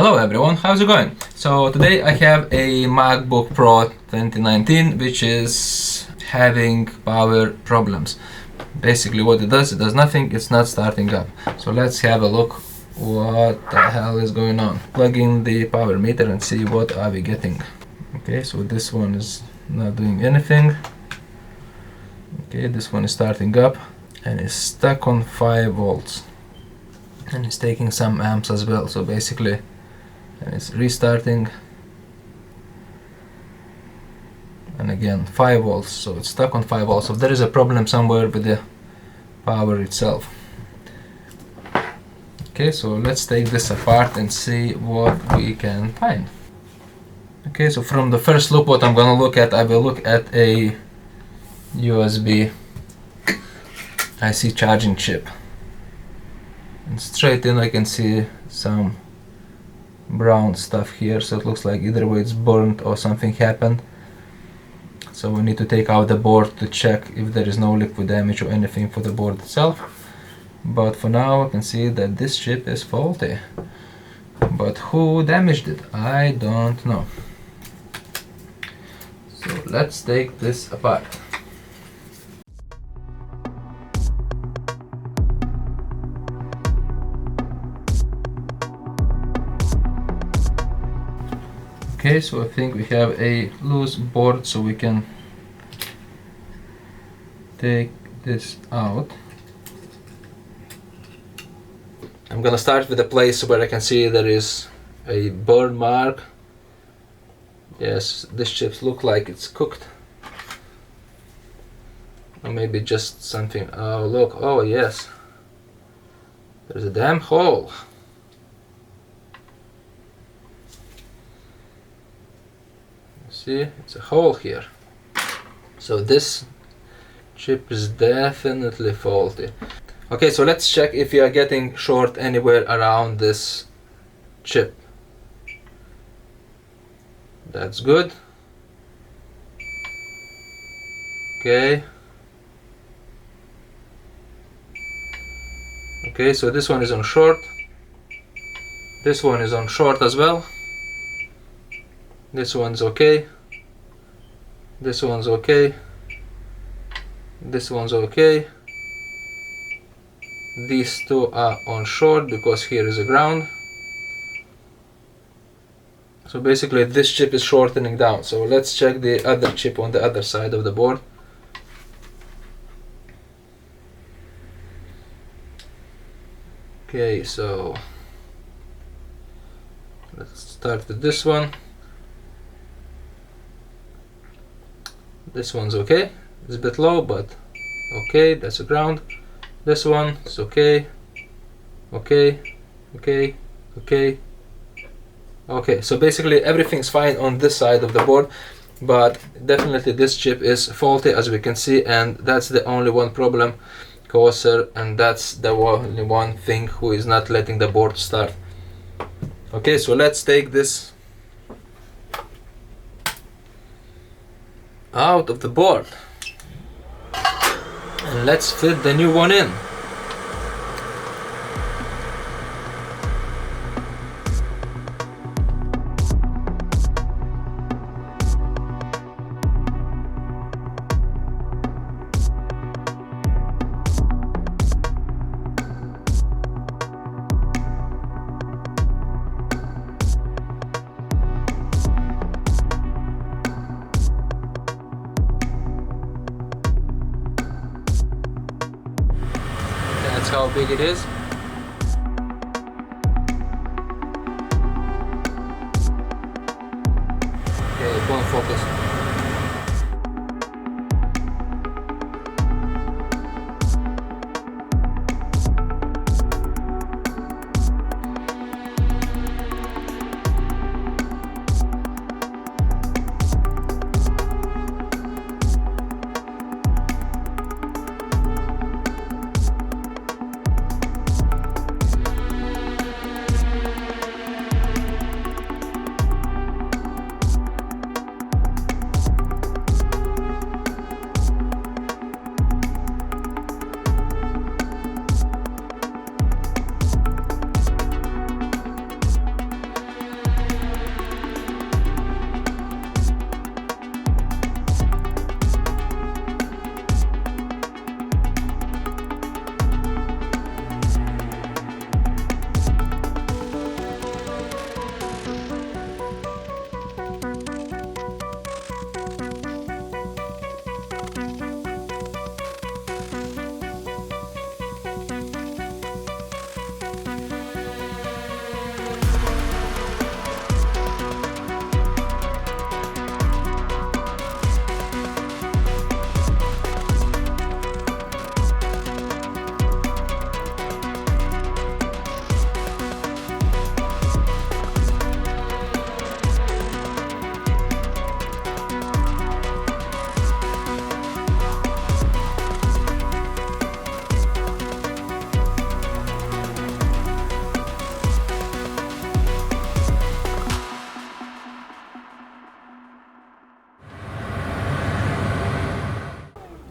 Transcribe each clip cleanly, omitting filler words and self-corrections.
Hello everyone, how's it going? So today I have a MacBook Pro 2019 which is having power problems. Basically what it does nothing, it's not starting up. So let's have a look what the hell is going on. Plug in the power meter and see what are we getting. Okay, so this one is not doing anything. Okay, this one is starting up and is stuck on 5 volts. And it's taking some amps as well, so basically and it's restarting, and again 5 volts, so it's stuck on 5 volts. So there is a problem somewhere with the power itself. Okay, so let's take this apart and see what we can find. Okay, so from the first look what I'm gonna look at, I will look at a USB IC charging chip, and straight in I can see some brown stuff here, so it looks like either way it's burnt or something happened. So we need to take out the board to check if there is no liquid damage or anything for the board itself. But for now I can see that this chip is faulty, but who damaged it? I don't know. So let's take this apart. Okay, so I think we have a loose board, so we can take this out. I'm gonna start with a place where I can see there is a burn mark. Yes, this chip looks like it's cooked. Or maybe just something. Oh look, oh yes. There's a damn hole. See, it's a hole here. So this chip is definitely faulty. Okay, so let's check if we are getting short anywhere around this chip. That's good. Okay. Okay, so this one is on short. This one is on short as well. This one's okay. This one's okay. This one's okay. These two are on short because here is a ground. So basically this chip is shortening down. So let's check the other chip on the other side of the board. Okay, so let's start with this one. This one's okay. It's a bit low, but okay, that's a ground. This one is okay. Okay, okay, okay. Okay, so basically everything's fine on this side of the board, but definitely this chip is faulty as we can see, and that's the only one problem causer, and that's the only one thing who is not letting the board start. Okay, so let's take this out of the board and let's fit the new one in. That's how big it is. Okay, go and focus.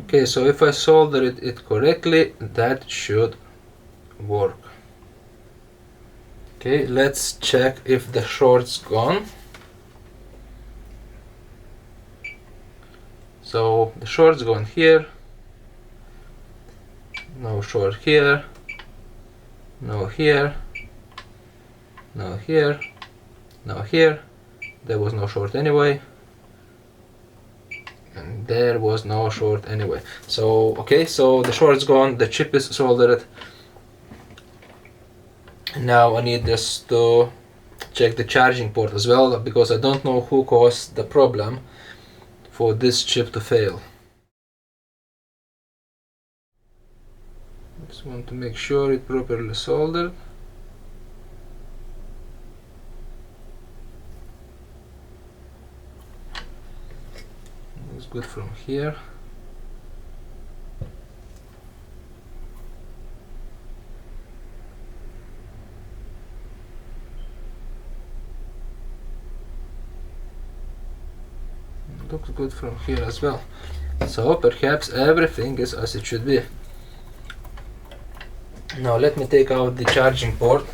Okay, so if I solder it correctly, that should work. Okay, let's check if the short's gone. So the short's gone here, no short here, no here, no here, no here. There was no short anyway, and there was no short anyway. So okay, so the short's gone, the chip is soldered. Now I need this to check the charging port as well, because I don't know who caused the problem for this chip to fail. Just want to make sure it's properly soldered. Looks good from here. Looks good from here as well. So perhaps everything is as it should be. Now let me take out the charging port.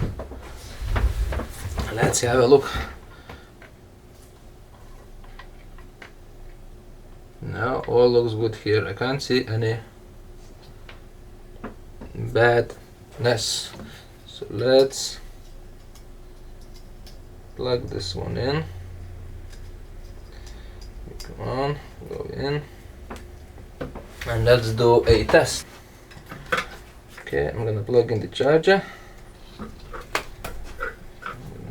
Let's have a look. Now all looks good here. I can't see any badness. So let's plug this one in. Come on, go in. And let's do a test. Okay, I'm gonna plug in the charger.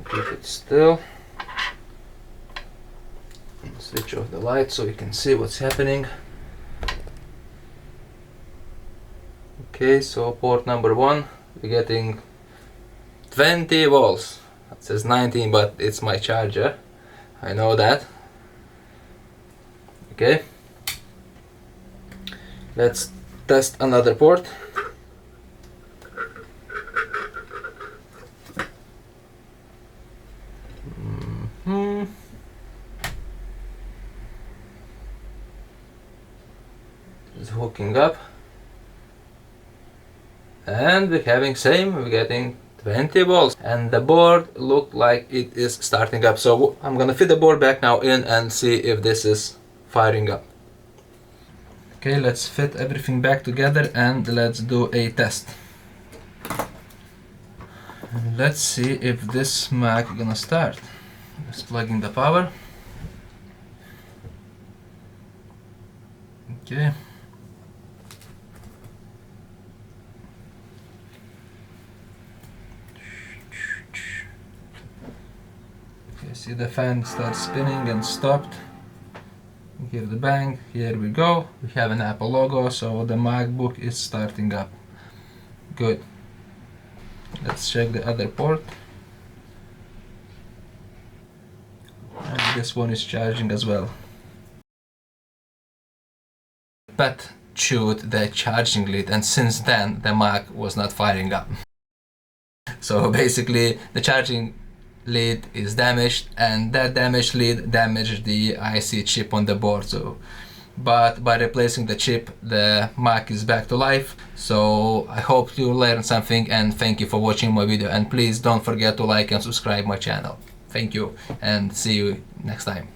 Keep it still. Switch off the light so we can see what's happening. Okay, so port number 1, we're getting 20 volts. It says 19, but it's my charger. I know that. Okay. Let's test another port. It's hooking up, and we're getting 20 volts, and the board looked like it is starting up. So I'm gonna fit the board back now in and see if this is firing up. Okay, let's fit everything back together and let's do a test. Let's see if this Mac is gonna start. Just plugging the power. Okay. Okay, see the fan starts spinning and stopped. Hear the bang, here we go. We have an Apple logo, so the MacBook is starting up. Good. Let's check the other port. And this one is charging as well. Pet chewed the charging lead, and since then the Mac was not firing up. So basically the charging lead is damaged, and that damaged lead damaged the IC chip on the board. So but by replacing the chip, the Mac is back to life. So I hope you learned something, and thank you for watching my video, and please don't forget to like and subscribe my channel. Thank you, and see you next time.